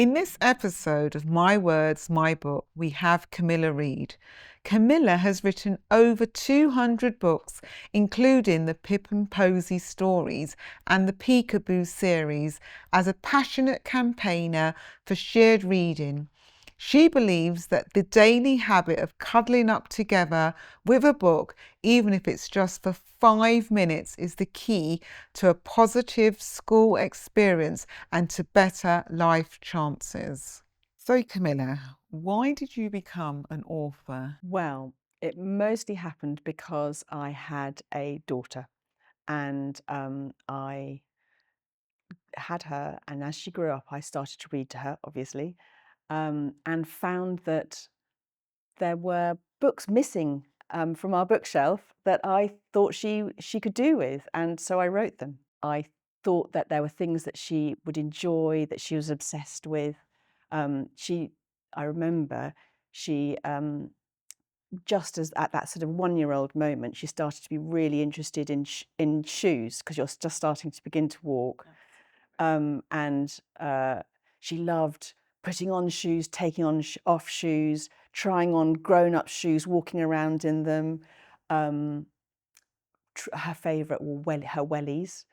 In this episode of My Words, My Book, we have Camilla Reid. Camilla has written over 200 books, including the Pip and Posy stories and the Peekaboo series, as a passionate campaigner for shared reading. She believes that the daily habit of cuddling up together with a book, even if it's just for 5 minutes, is the key to a positive school experience and to better life chances. So, Camilla, why did you become an author? Well, it mostly happened because I had a daughter, and I had her, and as she grew up, I started to read to her, obviously, and found that there were books missing from our bookshelf that I thought she could do with, and so I wrote them. I thought that there were things that she would enjoy, that she was obsessed with. I remember she just as at that sort of 1-year-old moment, she started to be really interested in shoes, because you're just starting to begin to walk. And she loved putting on shoes, taking on off shoes, trying on grown-up shoes, walking around in them. Her favourite were her wellies.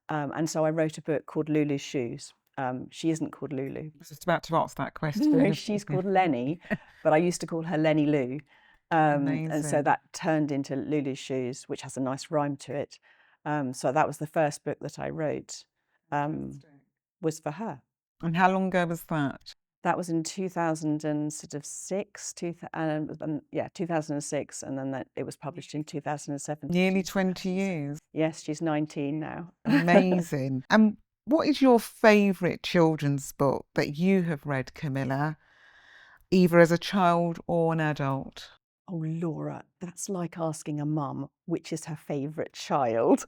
And so I wrote a book called Lulu's Shoes. She isn't called Lulu. I was just about to ask that question. No, she's called Lenny, but I used to call her Lenny Lou. And so that turned into Lulu's Shoes, which has a nice rhyme to it. So that was the first book that I wrote, was for her. And how long ago was that? That was in 2006, 2006, and then it was published in 2007. Nearly 20 years. Yes, she's 19 now. Amazing. And what is your favourite children's book that you have read, Camilla, either as a child or an adult? Oh, Laura, that's like asking a mum which is her favourite child.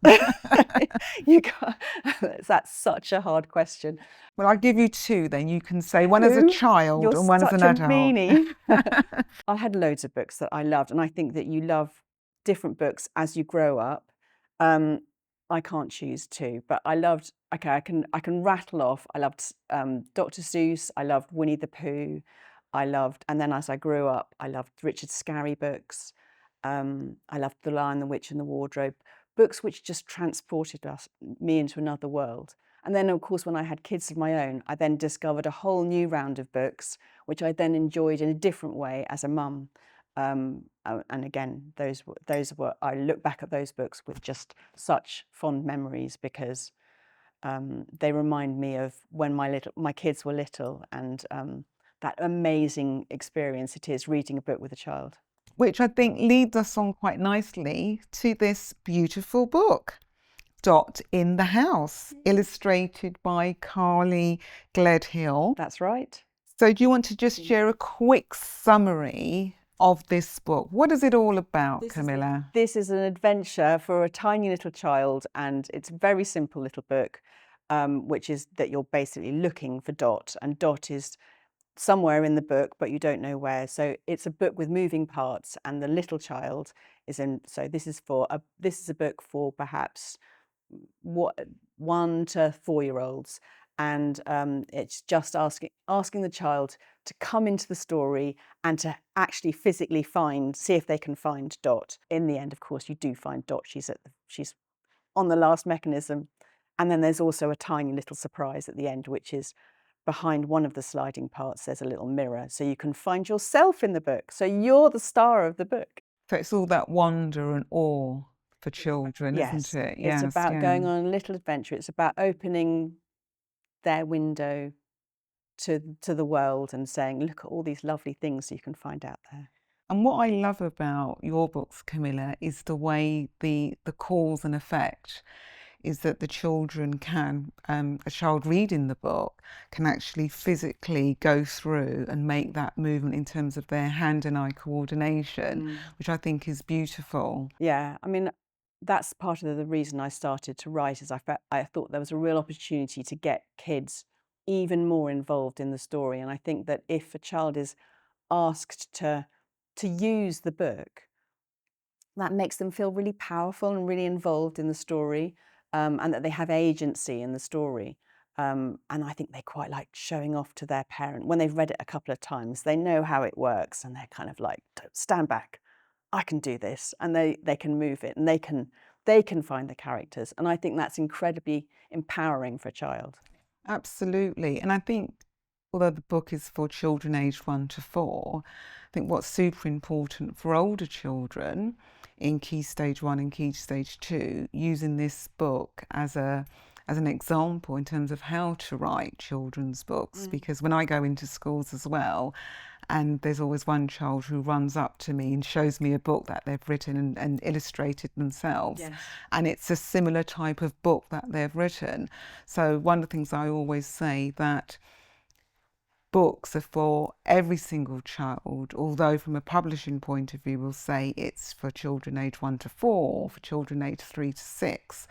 That's such a hard question. Well, I'll give you two then. You can say one as a child and one as an adult. Meanie. I had loads of books that I loved, and I think that you love different books as you grow up. I can't choose two, but I loved, okay, I can rattle off. I loved Dr. Seuss, I loved Winnie the Pooh. And then as I grew up, I loved Richard Scarry books. I loved The Lion, the Witch and the Wardrobe, books which just transported me into another world. And then, of course, when I had kids of my own, I then discovered a whole new round of books, which I then enjoyed in a different way as a mum. And again, those were, I look back at those books with just such fond memories, because they remind me of when my kids were little, and that amazing experience it is reading a book with a child. Which I think leads us on quite nicely to this beautiful book, Dot in the House, illustrated by Carly Gledhill. That's right. So do you want to just share a quick summary of this book? What is it all about, Camilla? This is an adventure for a tiny little child, and it's a very simple little book, which is that you're basically looking for Dot, and Dot is somewhere in the book, but you don't know where. So it's a book with moving parts, and the little child is in. So this is a book for perhaps 1 to 4-year-olds, and it's just asking the child to come into the story and to actually physically see if they can find Dot. In the end, of course, you do find Dot. She's on the last mechanism, and then there's also a tiny little surprise at the end, which is behind one of the sliding parts. There's a little mirror, so you can find yourself in the book. So you're the star of the book. So it's all that wonder and awe for children, isn't it? Yes, it's about going on a little adventure. It's about opening their window to the world and saying, look at all these lovely things you can find out there. And what I love about your books, Camilla, is the way the cause and effect is that the children can, a child reading the book can actually physically go through and make that movement in terms of their hand and eye coordination, which I think is beautiful. Yeah, I mean, that's part of the reason I started to write, is I thought there was a real opportunity to get kids even more involved in the story. And I think that if a child is asked to use the book, that makes them feel really powerful and really involved in the story, and that they have agency in the story. And I think they quite like showing off to their parent. When they've read it a couple of times, they know how it works, and they're kind of like, stand back, I can do this. And they can move it, and they can find the characters. And I think that's incredibly empowering for a child. Absolutely. And I think, although the book is for children aged 1 to 4, I think what's super important for older children in Key Stage 1 and Key Stage 2, using this book as an example in terms of how to write children's books, because when I go into schools as well, and there's always one child who runs up to me and shows me a book that they've written and illustrated themselves. Yes. And it's a similar type of book that they've written. So one of the things I always say, that books are for every single child, although from a publishing point of view we'll say it's for children aged 1 to 4, for children aged 3 to 6.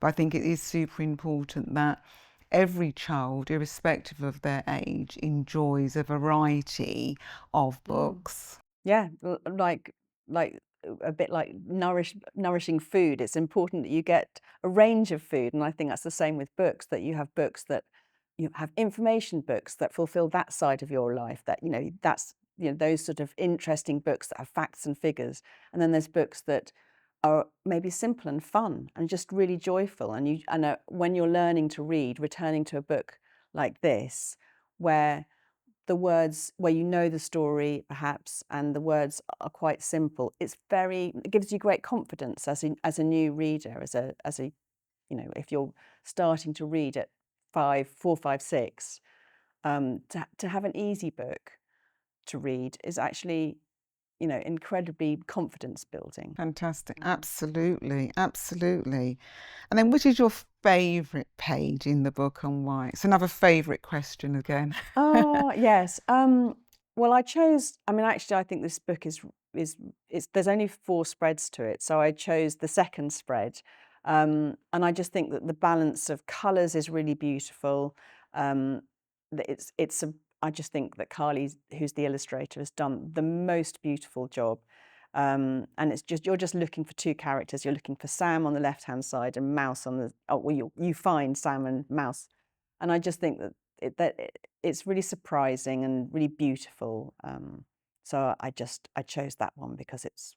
But I think it is super important that every child, irrespective of their age, enjoys a variety of books. Yeah, like a bit like nourishing food. It's important that you get a range of food, and I think that's the same with books. That you have books that you have information books that fulfill that side of your life. That that's those sort of interesting books that have facts and figures, and then there's books that are maybe simple and fun and just really joyful. And when you're learning to read, returning to a book like this, where the words, where the story perhaps, and the words are quite simple, it gives you great confidence as a new reader, as a if you're starting to read at 5, 4, 5, 6, to have an easy book to read is actually incredibly confidence building. Fantastic. Absolutely. Absolutely. And then which is your favourite page in the book and why? It's another favourite question again. Oh, yes. Well, actually, I think this book is there's only 4 spreads to it, so I chose the second spread. And I just think that the balance of colours is really beautiful. That I just think that Carly, who's the illustrator, has done the most beautiful job. And you're just looking for 2 characters. You're looking for Sam on the left-hand side and Mouse on the. Oh, well, you find Sam and Mouse, and I just think that it's really surprising and really beautiful. So I chose that one because it's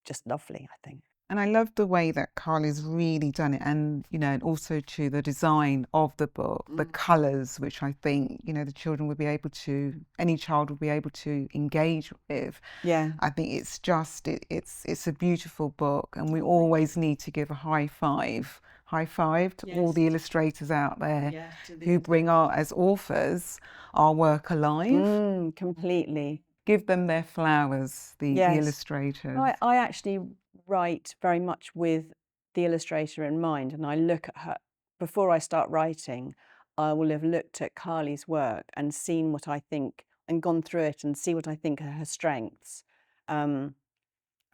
just lovely, I think. And I love the way that Carly's really done it, and and also to the design of the book, the colours, which I think the children would be able to, any child would be able to engage with. Yeah. I think it's just it's a beautiful book, and we always need to give a high five to all the illustrators out there who bring as authors our work alive. Completely. Give them their flowers, the illustrators. I actually write very much with the illustrator in mind, and I look at her before I start writing. I will have looked at Carly's work and seen what I think, and gone through it and see what I think are her strengths, and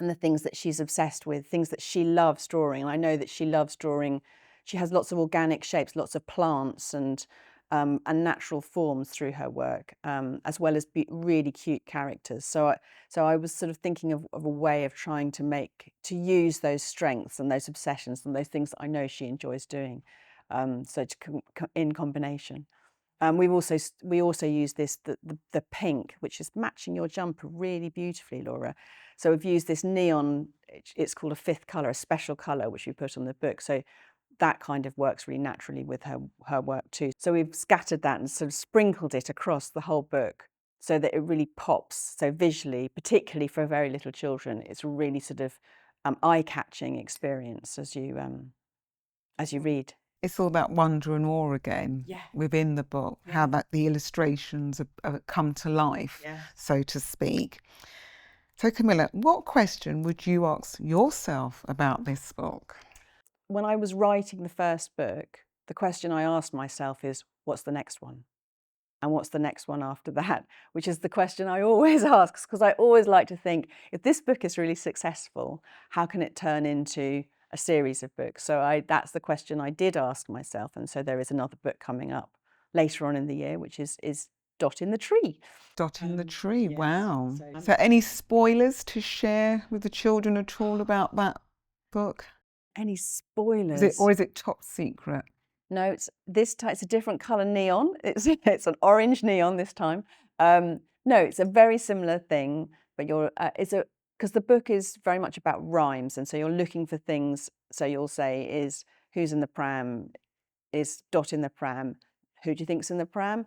the things that she's obsessed with, things that she loves drawing. And I know that she loves drawing. She has lots of organic shapes, lots of plants and natural forms through her work, as well as really cute characters. So I was sort of thinking of a way of trying to use those strengths and those obsessions and those things that I know she enjoys doing, in combination. We also use the pink, which is matching your jumper really beautifully, Laura. So we've used this neon. It's called a 5th colour, a special colour, which we put on the book. So that kind of works really naturally with her work too. So we've scattered that and sort of sprinkled it across the whole book so that it really pops. So visually, particularly for very little children, it's a really sort of eye-catching experience as you read. It's all about wonder and awe again within the book, how that the illustrations have come to life, so to speak. So Camilla, what question would you ask yourself about this book? When I was writing the first book, the question I asked myself is, what's the next one? And what's the next one after that? Which is the question I always ask, because I always like to think, if this book is really successful, how can it turn into a series of books? So that's the question I did ask myself. And so there is another book coming up later on in the year, which is Dot in the Tree. Dot in the Tree, yes. wow. So any spoilers to share with the children at all about that book? Any spoilers? Or is it top secret? No, it's a different colour neon. It's an orange neon this time. No, it's a very similar thing, but because the book is very much about rhymes, and so you're looking for things. So you'll say, is who's in the pram? Is Dot in the pram? Who do you think's in the pram?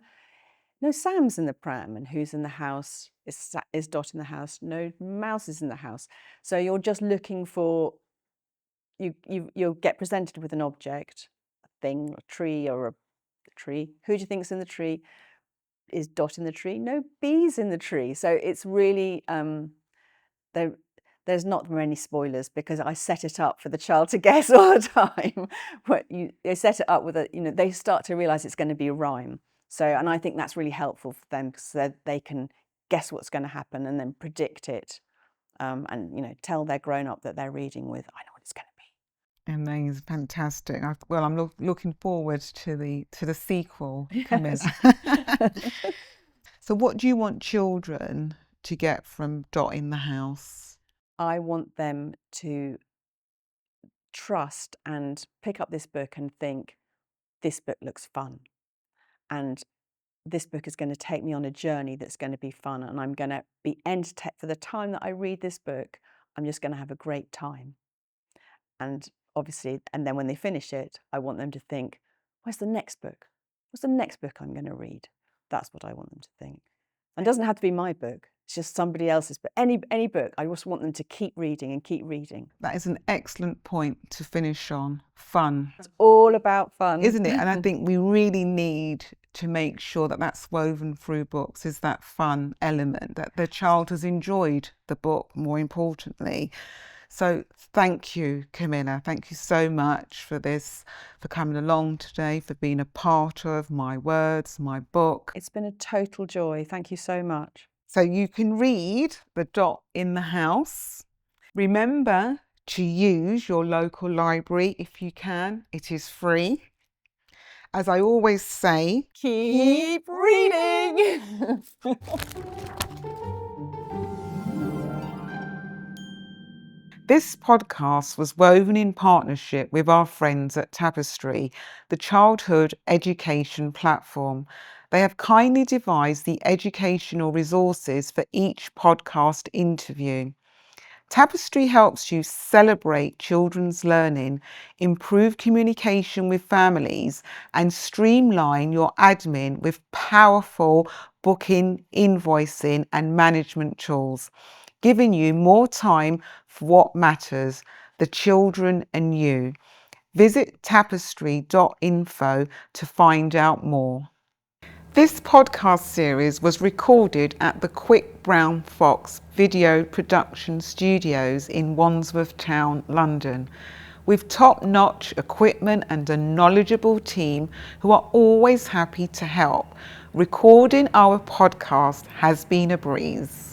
No, Sam's in the pram. And who's in the house? Is Dot in the house? No, Mouse is in the house. So you're just looking for, you'll get presented with an object, a thing, a tree, or a tree. Who do you think's in the tree? Is Dot in the tree? No, Bee's in the tree. So it's really, there's not many spoilers because I set it up for the child to guess all the time. But they set it up with they start to realise it's going to be a rhyme. So, and I think that's really helpful for them because they can guess what's going to happen and then predict it, and tell their grown up that they're reading with, I know what it's going to be. Amazing, fantastic. Well, I'm looking forward to the sequel, Camilla. Yes. So what do you want children to get from Dot in the House? I want them to trust and pick up this book and think, this book looks fun. And this book is going to take me on a journey that's going to be fun. And I'm going to be entertained for the time that I read this book. I'm just going to have a great time. And obviously, and then when they finish it, I want them to think, where's the next book? What's the next book I'm going to read? That's what I want them to think. And it doesn't have to be my book. It's just somebody else's, but any book. I just want them to keep reading and keep reading. That is an excellent point to finish on. Fun. It's all about fun, isn't it? And I think we really need to make sure that that's woven through books, is that fun element, that the child has enjoyed the book, more importantly. So thank you, Camilla. Thank you so much for coming along today, for being a part of My Words, My Book. It's been a total joy. Thank you so much. So you can read The Dot in the House. Remember to use your local library if you can. It is free. As I always say, keep reading. This podcast was woven in partnership with our friends at Tapestry, the childhood education platform. They have kindly devised the educational resources for each podcast interview. Tapestry helps you celebrate children's learning, improve communication with families, and streamline your admin with powerful booking, invoicing, and management tools, giving you more time for what matters, the children and you. Visit tapestry.info to find out more. This podcast series was recorded at the Quick Brown Fox Video Production Studios in Wandsworth Town, London, with top-notch equipment and a knowledgeable team who are always happy to help. Recording our podcast has been a breeze.